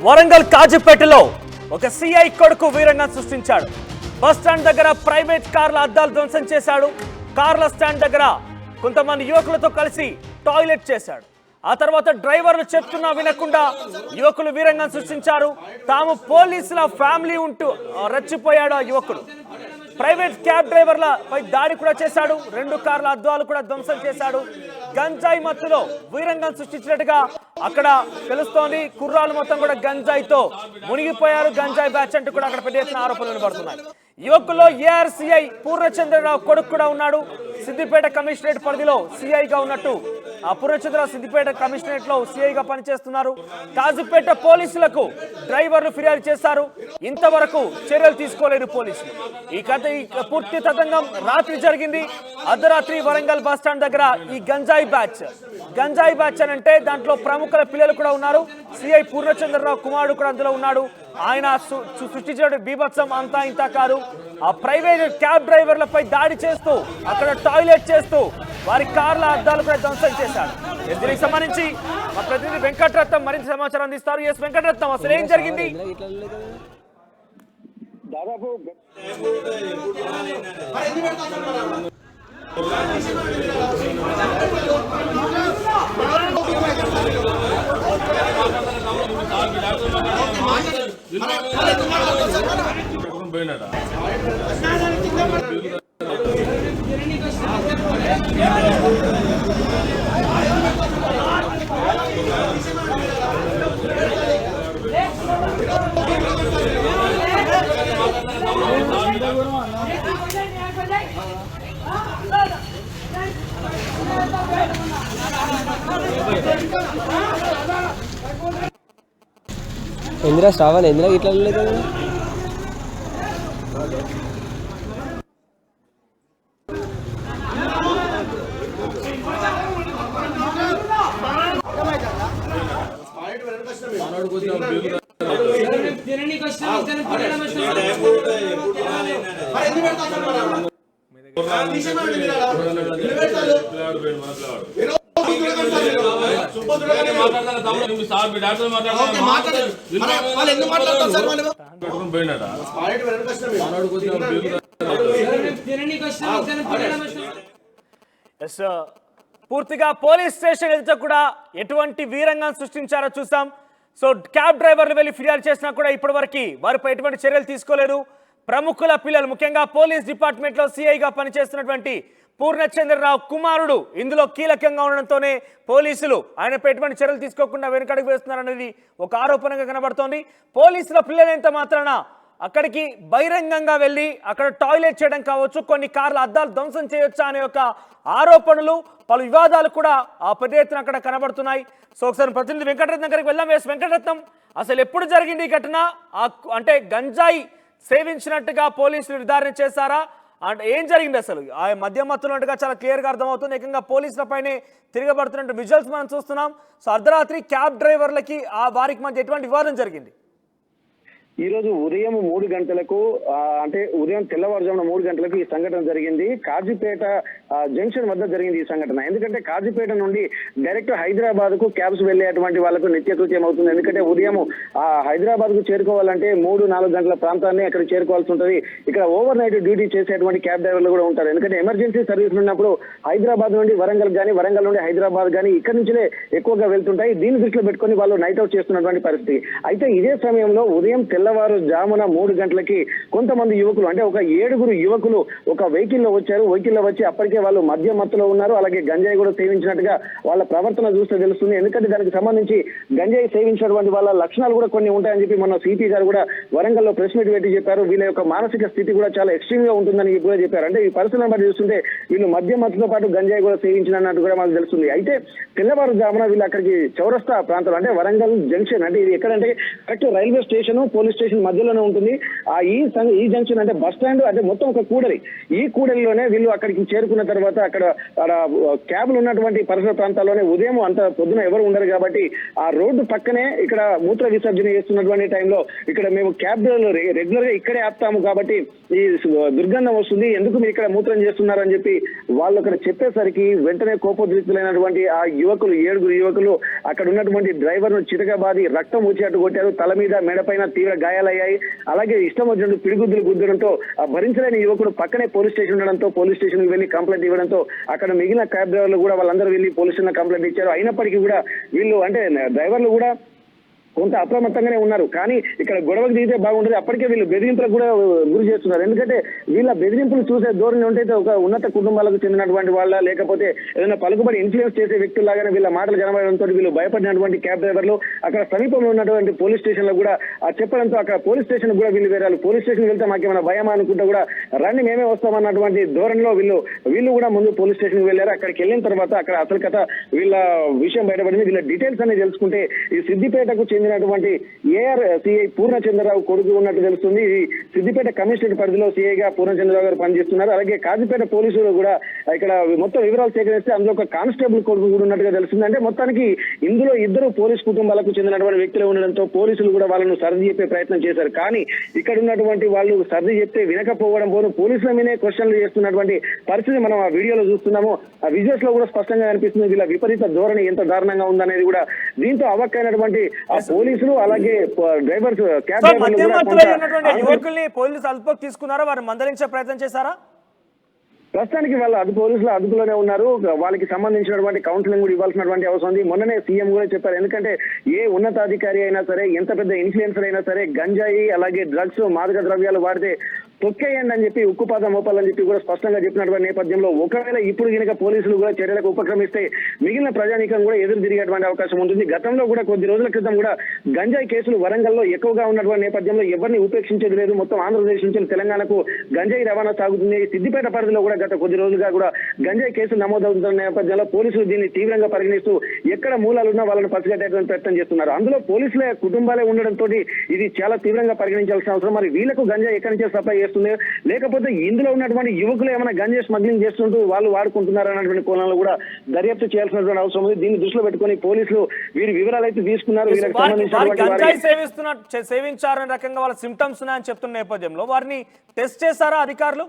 వరంగల్ కాజీపేటలో ఒక సిఐ కొడుకు వీరంగం సృష్టించాడు. బస్ స్టాండ్ దగ్గర ప్రైవేట్ కార్ల అద్దాలు ధ్వంసం చేశాడు. కార్ల స్టాండ్ దగ్గర కొంతమంది యువకులతో కలిసి టాయిలెట్ చేశాడు. ఆ తర్వాత డ్రైవర్లు చెప్తున్నా వినకుండా యువకులు వీరంగం సృష్టించారు. తాము పోలీసుల ఫ్యామిలీ ఉంటూ రెచ్చిపోయాడు ఆ యువకుడు. ప్రైవేట్ క్యాబ్ డ్రైవర్లపై దాడి కూడా చేశాడు. 2 కార్ల అద్దాలు కూడా ధ్వంసం చేశాడు. గంజాయి మత్తులో వీరంగం సృష్టించినట్టుగా అక్కడ తెలుస్తోంది. కుర్రాలు మొత్తం కూడా గంజాయితో మునిగిపోయారు. గంజాయి బ్యాచ్ అంటూ కూడా అక్కడ పెద్ద ఎత్తున ఆరోపణలు వినబడుతున్నాయి. యువకుల్లో ఏఆర్సీఐ పూర్ణచంద్రరావు కొడుకు కూడా ఉన్నాడు. సిద్దిపేట కమిషనరేట్ పరిధిలో సిఐగా ఉన్నట్టు ఆ పూర్ణచంద్రరావు సిద్దిపేట కమిషనరేట్ లో సిఐగా పనిచేస్తున్నారు. కాజీపేట పోలీసులకు డ్రైవర్లు ఫిర్యాదు చేశారు. ఇంతవరకు చర్యలు తీసుకోలేదు పోలీసులు. ఈ పూర్తి తతంగం రాత్రి జరిగింది. అర్ధరాత్రి వరంగల్ బస్ స్టాండ్ దగ్గర ఈ గంజాయి బ్యాచ్ అని అంటే దాంట్లో ప్రముఖుల పిల్లలు కూడా ఉన్నారు. సిఐ పూర్ణచంద్రరావు కుమారుడు కూడా అందులో ఉన్నాడు. ఆయన సృష్టించిన బీభత్సం అంతా ఇంత కాదు. ఆ ప్రైవేట్ క్యాబ్ డ్రైవర్లపై దాడి చేస్తూ అక్కడ టాయిలెట్ చేస్తూ వారి కార్ల అద్దాలు కూడా ధ్వంసం చేశాడు. దీనికి సంబంధించి మా ప్రతినిధి వెంకటరత్నం మరింత సమాచారం అందిస్తారు. ఎస్ వెంకటరత్నం, అసలు ఏం జరిగింది? దాదాపు ఎందుకు శ్రావణ్ ఎందుకు ఇట్లా లేదు? పూర్తిగా పోలీస్ స్టేషన్ ఎదుట కూడా ఎటువంటి వీరంగం సృష్టించారో చూసాం. సో క్యాబ్ డ్రైవర్లు వెళ్ళి ఫిర్యాదు చేసినా కూడా ఇప్పటివరకు వారిపై ఎటువంటి చర్యలు తీసుకోలేదు. ప్రముఖుల పిల్లలు, ముఖ్యంగా పోలీస్ డిపార్ట్మెంట్లో సిఐగా పనిచేస్తున్నటువంటి పూర్ణచంద్రరావు కుమారుడు ఇందులో కీలకంగా ఉండడంతోనే పోలీసులు ఆయనపై ఎటువంటి చర్యలు తీసుకోకుండా వెనుకడుగు వేస్తున్నారనేది ఒక ఆరోపణగా కనబడుతోంది. పోలీసుల పిల్లలంత మాత్రాన అక్కడికి బహిరంగంగా వెళ్ళి అక్కడ టాయిలెట్ చేయడం కావచ్చు, కొన్ని కార్ల అద్దాలు ధ్వంసం చేయొచ్చా అనే ఒక ఆరోపణలు, పలు వివాదాలు కూడా ఆ పెద్ద ఎత్తున అక్కడ కనబడుతున్నాయి. సో ఒకసారి ప్రతినిధి వెంకటరత్నం దగ్గరికి వెళ్దాం. వేసి వెంకటరత్నం, అసలు ఎప్పుడు జరిగింది ఈ ఘటన? అంటే గంజాయి సేవించినట్టుగా పోలీసులు నిర్ధారణ చేశారా? అంటే ఏం జరిగింది అసలు? ఆ మద్యం మత్తున్నట్టుగా చాలా క్లియర్గా అర్థమవుతుంది. ఏకంగా పోలీసులపైనే తిరగబడుతున్నట్టు విజువల్స్ మనం చూస్తున్నాం. సో అర్ధరాత్రి క్యాబ్ డ్రైవర్లకి వారికి మధ్య ఎటువంటి వివాదం జరిగింది? ఈ రోజు ఉదయం 3 గంటలకు అంటే ఉదయం తెల్లవారుజామున 3 గంటలకు ఈ సంఘటన జరిగింది. కాజీపేట జంక్షన్ వద్ద జరిగింది ఈ సంఘటన. ఎందుకంటే కాజీపేట నుండి డైరెక్ట్ హైదరాబాద్ కు క్యాబ్స్ వెళ్లేటువంటి వాళ్ళకు నిత్యకృత్యం అవుతుంది. ఎందుకంటే ఉదయం హైదరాబాద్ కు చేరుకోవాలంటే 3-4 గంటల ప్రాంతాన్ని అక్కడ చేరుకోవాల్సి ఉంటుంది. ఇక్కడ ఓవర్ నైట్ డ్యూటీ చేసేటువంటి క్యాబ్ డ్రైవర్లు కూడా ఉంటారు. ఎందుకంటే ఎమర్జెన్సీ సర్వీసులు ఉన్నప్పుడు హైదరాబాద్ నుండి వరంగల్ కానీ, వరంగల్ నుండి హైదరాబాద్ కానీ ఇక్కడి నుంచే ఎక్కువగా వెళ్తుంటాయి. దీన్ని దృష్టిలో పెట్టుకుని వాళ్ళు నైట్ అవుట్ చేస్తున్నటువంటి పరిస్థితి. అయితే ఇదే సమయంలో ఉదయం తెల్లవారుజామున 3 గంటలకి కొంతమంది యువకులు, అంటే ఒక 7 యువకులు ఒక వెహికల్లో వచ్చారు. వెహికల్లో వచ్చి అప్పటికే వాళ్ళు మద్యం మత్తులో ఉన్నారు. అలాగే గంజాయి కూడా సేవించినట్టుగా వాళ్ళ ప్రవర్తన చూస్తే తెలుస్తుంది. ఎందుకంటే దానికి సంబంధించి గంజాయి సేవించినటువంటి వాళ్ళ లక్షణాలు కూడా కొన్ని ఉంటాయని చెప్పి మన సిపి గారు కూడా వరంగల్లో ప్రెస్ మీట్ పెట్టి చెప్పారు. వీళ్ళ యొక్క మానసిక స్థితి కూడా చాలా ఎక్స్ట్రీమ్ గా ఉంటుందని కూడా చెప్పారు. అంటే ఈ పరిస్థితులను బట్టి చూస్తుంటే వీళ్ళు మద్యం మత్తుతో పాటు గంజాయి కూడా సేవించినట్టు కూడా మనకు తెలుస్తుంది. అయితే తెల్లవారుజామున వీళ్ళు అక్కడికి చౌరస్తా ప్రాంతంలో, అంటే వరంగల్ జంక్షన్, అంటే ఇది ఎక్కడంటే correct railway station, police station మధ్యలోనే ఉంటుంది. ఈ జంక్షన్ అంటే బస్ స్టాండ్ అంటే మొత్తం ఒక కూడలి. ఈ కూడలిలోనే వీళ్ళు అక్కడికి చేరుకున్న తర్వాత అక్కడ క్యాబ్లు ఉన్నటువంటి పరిసర ప్రాంతాల్లోనే ఉదయం అంత పొద్దున ఎవరు ఉండరు కాబట్టి ఆ రోడ్డు పక్కనే ఇక్కడ మూత్ర విసర్జన చేస్తున్నటువంటి టైంలో ఇక్కడ మేము క్యాబ్ రెగ్యులర్ గా ఇక్కడే ఆపుతాము కాబట్టి ఈ దుర్గంధం వస్తుంది, ఎందుకు మీరు ఇక్కడ మూత్రం చేస్తున్నారని చెప్పి వాళ్ళు అక్కడ చెప్పేసరికి వెంటనే కోపోద్రిక్తులైనటువంటి ఆ యువకులు 7 యువకులు అక్కడ ఉన్నటువంటి డ్రైవర్ ను చితకబాది రక్తం వచ్చేట్టు కొట్టారు. తల మీద మెడపైన తీవ్ర గాయాలయ్యాయి. అలాగే ఇష్టం వచ్చినట్టు పిడిగుద్దులు గుద్దడంతో భరించలేని యువకుడు పక్కనే పోలీస్ స్టేషన్ ఉండడంతో పోలీస్ స్టేషన్ కి వెళ్లి కంప్లైంట్ ఇవ్వడంతో అక్కడ మిగిలిన క్యాబ్ డ్రైవర్లు కూడా వాళ్ళందరూ వెళ్లి పోలీస్ స్టేషన్ కంప్లైంట్ ఇచ్చారు. అయినప్పటికీ కూడా వీళ్ళు అంటే డ్రైవర్లు కూడా కొంత అప్రమత్తంగానే ఉన్నారు. కానీ ఇక్కడ గొడవకు దిగితే బాగుంటుంది, అప్పటికే వీళ్ళు బెదిరింపులకు కూడా గురి చేస్తున్నారు. ఎందుకంటే వీళ్ళ బెదిరింపులు చూసే ధోరణి ఉంటే ఒక ఉన్నత కుటుంబాలకు చెందినటువంటి వాళ్ళ లేకపోతే ఏదైనా పలుకుబడి ఇన్ఫ్లుయెన్స్ చేసే వ్యక్తుల్లాగానే వీళ్ళ మాటలు కనబడడంతో వీళ్ళు భయపడినటువంటి క్యాబ్ డ్రైవర్లు అక్కడ సమీపంలో ఉన్నటువంటి పోలీస్ స్టేషన్ లో కూడా చెప్పడంతో అక్కడ పోలీస్ స్టేషన్ కూడా వీళ్ళు వేరాలు పోలీస్ స్టేషన్ వెళ్తే మాకేమైనా భయమా అనుకుంటా కూడా రండి మేమే వస్తామన్నటువంటి ధోరణిలో వీళ్ళు కూడా ముందు పోలీస్ స్టేషన్ వెళ్ళారు. అక్కడికి వెళ్ళిన తర్వాత అక్కడ అసలు కథ వీళ్ళ విషయం బయటపడింది. వీళ్ళ డీటెయిల్స్ అనేది తెలుసుకుంటే ఈ సిద్దిపేటకు చెందినటువంటి ఏఆర్ సిఐ పూర్ణచంద్రరావు కొడుకు ఉన్నట్టు తెలుస్తుంది. ఈ సిద్దిపేట కమిషనరేట్ పరిధిలో సిఐగా పూర్ణచంద్రరావు గారు పనిచేస్తున్నారు. అలాగే కాజీపేట పోలీసులు కూడా ఇక్కడ మొత్తం వివరాలు సేకరిస్తే అందులో ఒక కానిస్టేబుల్ కొడుకు కూడా ఉన్నట్టుగా తెలుస్తుంది. అంటే మొత్తానికి ఇందులో 2 పోలీస్ కుటుంబాలకు చెందినటువంటి వ్యక్తులు ఉండడంతో పోలీసులు కూడా వాళ్ళను సర్ది చెప్పే ప్రయత్నం చేశారు. కానీ ఇక్కడ ఉన్నటువంటి వాళ్ళు సర్ది చెప్తే వినకపోవడం పోను పోలీసుల మీదే క్వశ్చన్లు చేస్తున్నటువంటి పరిస్థితి మనం ఆ వీడియోలో చూస్తున్నాము. ఆ విజువల్స్ లో కూడా స్పష్టంగా కనిపిస్తుంది. వీళ్ళ విపరీత ధోరణి ఎంత దారుణంగా ఉందనేది కూడా దీంతో అవక్కైనటువంటి ఆ పోలీసులు అలాగే డ్రైవర్స్ క్యాబ్ యువకుల్ని పోలీసులు అదుపులోకి తీసుకున్నారా, వారిని మందలించే ప్రయత్నం చేశారా? ప్రస్తుతానికి వాళ్ళ పోలీసులు అదుపులోనే ఉన్నారు. వాళ్ళకి సంబంధించినటువంటి కౌన్సిలింగ్ కూడా ఇవ్వాల్సినటువంటి అవసరం ఉంది. మొన్ననే సీఎం కూడా చెప్పారు. ఎందుకంటే ఏ ఉన్నతాధికారి అయినా సరే, ఎంత పెద్ద ఇన్ఫ్లుయెన్సర్ అయినా సరే, గంజాయి అలాగే డ్రగ్స్ మాదక ద్రవ్యాలు వాడితే తొక్కేయండి అని చెప్పి ఉక్కుపాదం మోపాలని చెప్పి కూడా స్పష్టంగా చెప్పినటువంటి నేపథ్యంలో ఒకవేళ ఇప్పుడు కనుక పోలీసులు కూడా చర్యలకు ఉపక్రమిస్తే మిగిలిన ప్రజానీకం కూడా ఎదురు తిరిగేటువంటి అవకాశం ఉంటుంది. గతంలో కూడా కొద్ది రోజుల క్రితం కూడా గంజాయి కేసులు వరంగల్లో ఎక్కువగా ఉన్నటువంటి నేపథ్యంలో ఎవరిని ఉపేక్షించేది లేదు. మొత్తం ఆంధ్రప్రదేశ్ నుంచి తెలంగాణకు గంజాయి రవాణా సాగుతుంది. సిద్దిపేట పరిధిలో కూడా గత కొద్ది రోజులుగా కూడా గంజాయి కేసులు నమోదవుతున్న నేపథ్యంలో పోలీసులు దీన్ని తీవ్రంగా పరిగణిస్తూ ఎక్కడ మూలాలున్నా వాళ్ళని పసిగట్టేటువంటి ప్రయత్నం చేస్తున్నారు. అందులో పోలీసుల కుటుంబాలే ఉండడంతో ఇది చాలా తీవ్రంగా పరిగణించాల్సిన అవసరం. మరి వీళ్ళకు గంజాయి ఎక్కడి నుంచి సప్లై చేస్తుంది, లేకపోతే ఇందులో ఉన్నటువంటి యువకులు ఏమైనా గంజాయి స్మగ్లింగ్ చేస్తుంటూ వాళ్ళు వాడుకుంటున్నారు అన్నటువంటి కోణంలో కూడా దర్యాప్తు చేయాల్సినటువంటి అవసరం ఉంది. దీన్ని దృష్టిలో పెట్టుకుని పోలీసులు వీరి వివరాలు అయితే తీసుకున్నారు. వీళ్ళకి సంబంధించినటువంటి సేవించారనే రకంగా వాళ్ళ సింప్టమ్స్ ఉన్నాయని చెప్తున్న నేపథ్యంలో వారిని టెస్ట్ చేశారా అధికారులు?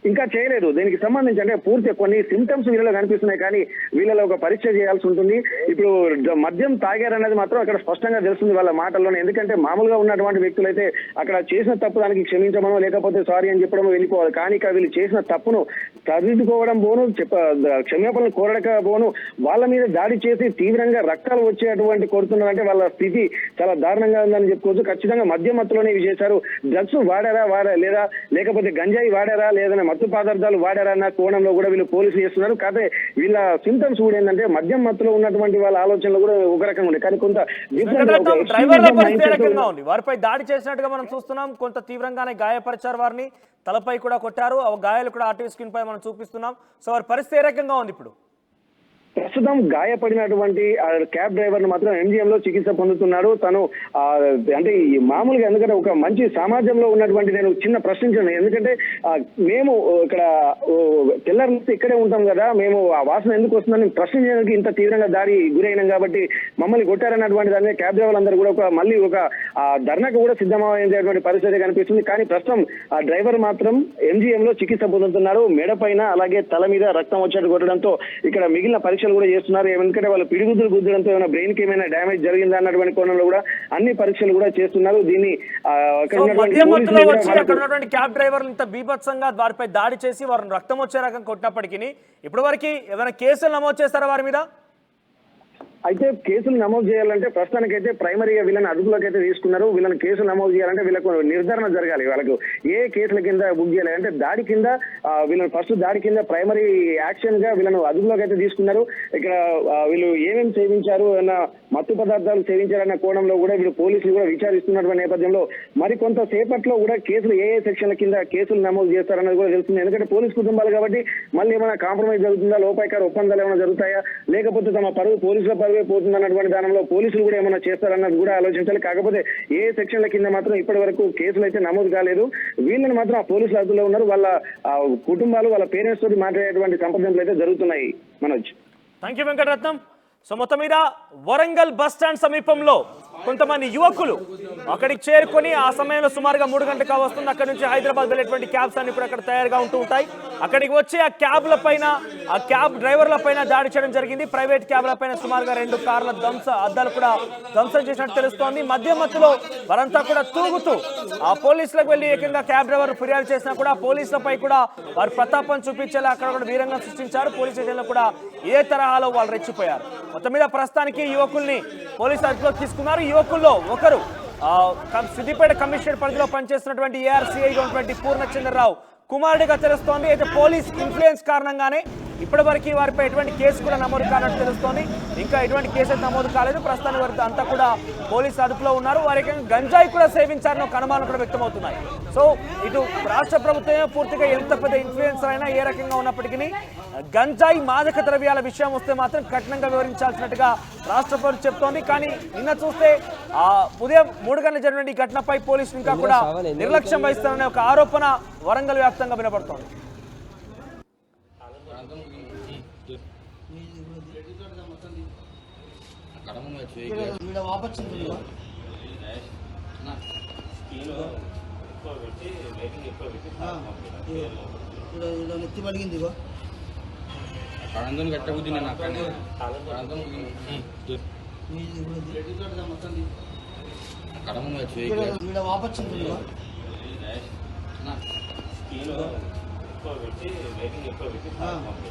ఇంకా చేయలేదు. దీనికి సంబంధించి అంటే పూర్తి కొన్ని సింప్టమ్స్ వీళ్ళలో కనిపిస్తున్నాయి, కానీ వీళ్ళలో ఒక పరీక్ష చేయాల్సి ఉంటుంది. ఇప్పుడు మద్యం తాగారనేది మాత్రం అక్కడ స్పష్టంగా తెలుస్తుంది వాళ్ళ మాటల్లోనే. ఎందుకంటే మామూలుగా ఉన్నటువంటి వ్యక్తులు అయితే అక్కడ చేసిన తప్పు దానికి క్షమించమనో లేకపోతే సారీ అని చెప్పడమో వెళ్ళిపోవాలి. కానీ ఇక్కడ వీళ్ళు చేసిన తప్పును సరిదిద్దుకోవడం పోను, క్షమాపణలు కోరడకపోను, వాళ్ళ మీద దాడి చేసి తీవ్రంగా రక్తాలు వచ్చేటువంటి కొడుతున్నారంటే వాళ్ళ స్థితి చాలా దారుణంగా ఉందని చెప్పుకోవచ్చు. ఖచ్చితంగా మద్యం మత్తులోనే ఇవి చేశారు. డ్రగ్స్ వాడారా లేదా లేకపోతే గంజాయి వాడారా లేదా మత్తు పదార్థాలు వాడారన్న కోణంలో కూడా వీళ్ళు పోలీసులు చేస్తున్నారు. కాకపోతే వీళ్ళ సింప్టమ్స్ కూడా ఏంటంటే మద్యం మత్తులో ఉన్నటువంటి వాళ్ళ ఆలోచనలు కూడా ఒక రకంగా ఉన్నాయి. కానీ కొంత వారిపై దాడి చేసినట్టుగా మనం చూస్తున్నాం. కొంత తీవ్రంగానే గాయపరిచారు, వారిని తలపై కూడా కొట్టారు. ఆ గాయాలు కూడా ఆర్టీవీ స్క్రీన్ పై మనం చూపిస్తున్నాం. సో వారి పరిస్థితి ఏ రకంగా ఉంది ఇప్పుడు? ప్రస్తుతం గాయపడినటువంటి క్యాబ్ డ్రైవర్ ను మాత్రం ఎంజిఎం లో చికిత్స పొందుతున్నాడు. తను అంటే మామూలుగా ఎందుకంటే ఒక మంచి సమాజంలో ఉన్నటువంటి నేను చిన్న ప్రశ్నించాను. ఎందుకంటే మేము ఇక్కడ తెల్లర్ నుంచి ఇక్కడే ఉంటాం కదా, మేము ఆ వాసన ఎందుకు వస్తుందని ప్రశ్నించడానికి ఇంత తీవ్రంగా దాడి గురైనాం కాబట్టి మమ్మల్ని కొట్టారన్నటువంటి దాన్ని క్యాబ్ డ్రైవర్లు అందరూ కూడా మళ్ళీ ఒక ధర్నాకు కూడా సిద్ధమయ్యేటువంటి పరిస్థితి కనిపిస్తుంది. కానీ ప్రస్తుతం ఆ డ్రైవర్ మాత్రం ఎంజిఎం లో చికిత్స పొందుతున్నారు. మెడ పైన అలాగే తల మీద రక్తం వచ్చేట్టు కొట్టడంతో ఇక్కడ మిగిలిన పరీక్షలు కూడా చేస్తున్నారు. ఎందుకంటే వాళ్ళు పిడిగుద్దులు గుద్దడంతో ఏమైనా బ్రెయిన్ కి ఏమైనా డ్యామేజ్ జరిగిందా అన్నటువంటి కోణంలో కూడా అన్ని పరీక్షలు కూడా చేస్తున్నారు. దీన్ని క్యాబ్ డ్రైవర్లు ఇంత బీభత్సంగా వారిపై దాడి చేసి వారిని రక్తం వచ్చే రకం కొట్టినప్పటికీ ఇప్పటి వరకు ఏమైనా కేసులు నమోదు చేస్తారా వారి మీద? అయితే కేసులు నమోదు చేయాలంటే ప్రస్తుతానికైతే ప్రైమరీగా వీళ్ళని అదుపులోకి అయితే తీసుకున్నారు. వీళ్ళని కేసులు నమోదు చేయాలంటే వీళ్ళకు నిర్ధారణ జరగాలి. వాళ్ళకు ఏ కేసుల కింద బుక్ చేయాలి అంటే దాడి కింద వీళ్ళని ఫస్ట్ దాడి కింద ప్రైమరీ యాక్షన్ గా వీళ్ళను అదుపులోకి అయితే తీసుకున్నారు. ఇక్కడ వీళ్ళు ఏమేమి సేవించారు అన్న మత్తు పదార్థాలు సేవించారన్న కోణంలో కూడా వీళ్ళు పోలీసులు కూడా విచారిస్తున్నటువంటి నేపథ్యంలో మరి కొంతసేపట్లో కూడా కేసులు ఏ సెక్షన్ల కింద కేసులు నమోదు చేస్తారన్నది కూడా తెలుస్తుంది. ఎందుకంటే పోలీసు కుటుంబాలు కాబట్టి మళ్ళీ ఏమైనా కాంప్రమైజ్ జరుగుతుందా, లోపాయకార ఒప్పందాలు ఏమైనా జరుగుతాయా, లేకపోతే తమ పరువు పోలీసుల పరువు ప్రాణాలవే పోతుంది అన్నటువంటి దానిలో పోలీసులు కూడా ఏమైనా చేస్తారన్నది కూడా ఆలోచించాలి. కాకపోతే ఏ సెక్షన్ల కింద మాత్రం ఇప్పటి వరకు కేసులు అయితే నమోదు కాలేదు. వీళ్ళని మాత్రం ఆ పోలీసుల అదుపులో ఉన్నారు. వాళ్ళ కుటుంబాలు వాళ్ళ పేరెంట్స్ తోటి మాట్లాడేటువంటి సంప్రదింపులు అయితే జరుగుతున్నాయి. Manoj, thank you Venkataratnam. So మొత్తం మీద వరంగల్ బస్ స్టాండ్ సమీపంలో కొంతమంది యువకులు అక్కడికి చేరుకొని ఆ సమయంలో సుమారుగా 3 గంటలకు వస్తుంది. అక్కడి నుంచి హైదరాబాద్ వెళ్ళేటువంటి క్యాబ్స్ అన్ని కూడా అక్కడ తయారుగా ఉంటూ ఉంటాయి. అక్కడికి వచ్చి ఆ క్యాబ్ల పైన ఆ క్యాబ్ డ్రైవర్ల పైన దాడి చేయడం జరిగింది. ప్రైవేట్ క్యాబ్ల పైన సుమారుగా 2 కార్ల అద్దాలు కూడా ధ్వంసం చేసినట్టు తెలుస్తోంది. మధ్యలో వారంతా కూడా తూగుతూ ఆ పోలీసులకు వెళ్ళి ఏకంగా క్యాబ్ డ్రైవర్ ఫిర్యాదు చేసినా కూడా పోలీసులపై కూడా వారి ప్రతాపం చూపించేలా అక్కడ కూడా వీరంగం సృష్టించారు. పోలీస్ స్టేషన్లో కూడా ఏ తరహాలో వాళ్ళు రెచ్చిపోయారు. మొత్తం మీద ప్రస్తుతానికి యువకుల్ని పోలీసులు అదుపులోకి తీసుకున్నారు. యువకుల్లో ఒకరు సిద్దిపేట కమిషనర్ పరిధిలో పనిచేస్తున్నటువంటి ఏఆర్సీఐగా ఉన్నటువంటి పూర్ణచంద్రరావు కుమారుడిగా తెలుస్తోంది. అయితే పోలీస్ ఇన్ఫ్లుయెన్స్ కారణంగానే ఇప్పటివరకు వారిపై ఎటువంటి కేసు కూడా నమోదు కానట్టు తెలుస్తోంది. ఇంకా ఎటువంటి కేసు అయితే నమోదు కాలేదు. ప్రస్తుతానికి వారి అంతా కూడా పోలీసు అదుపులో ఉన్నారు. వారికి గంజాయి కూడా సేవించారని ఒక అనుమానం కూడా వ్యక్తమవుతున్నాయి. సో ఇటు రాష్ట్ర ప్రభుత్వమే పూర్తిగా ఎంత పెద్ద ఇన్ఫ్లుయెన్సర్ అయినా ఏ రకంగా ఉన్నప్పటికీ గంజాయి మాదక ద్రవ్యాల విషయం వస్తే మాత్రం కఠినంగా వివరించాల్సినట్టుగా రాష్ట్ర ప్రభుత్వం చెప్తోంది. కానీ నిన్న చూస్తే ఉదయం 3 గంటల జరిగిన ఈ ఘటనపై పోలీసులు ఇంకా కూడా నిర్లక్ష్యం వహిస్తారనే ఒక ఆరోపణ వరంగల్ వ్యాప్తంగా వినపడుతోంది. నెత్తి పలిగింది కడంతో కట్టబుద్ది నేను అక్కడ వాపచ్చింది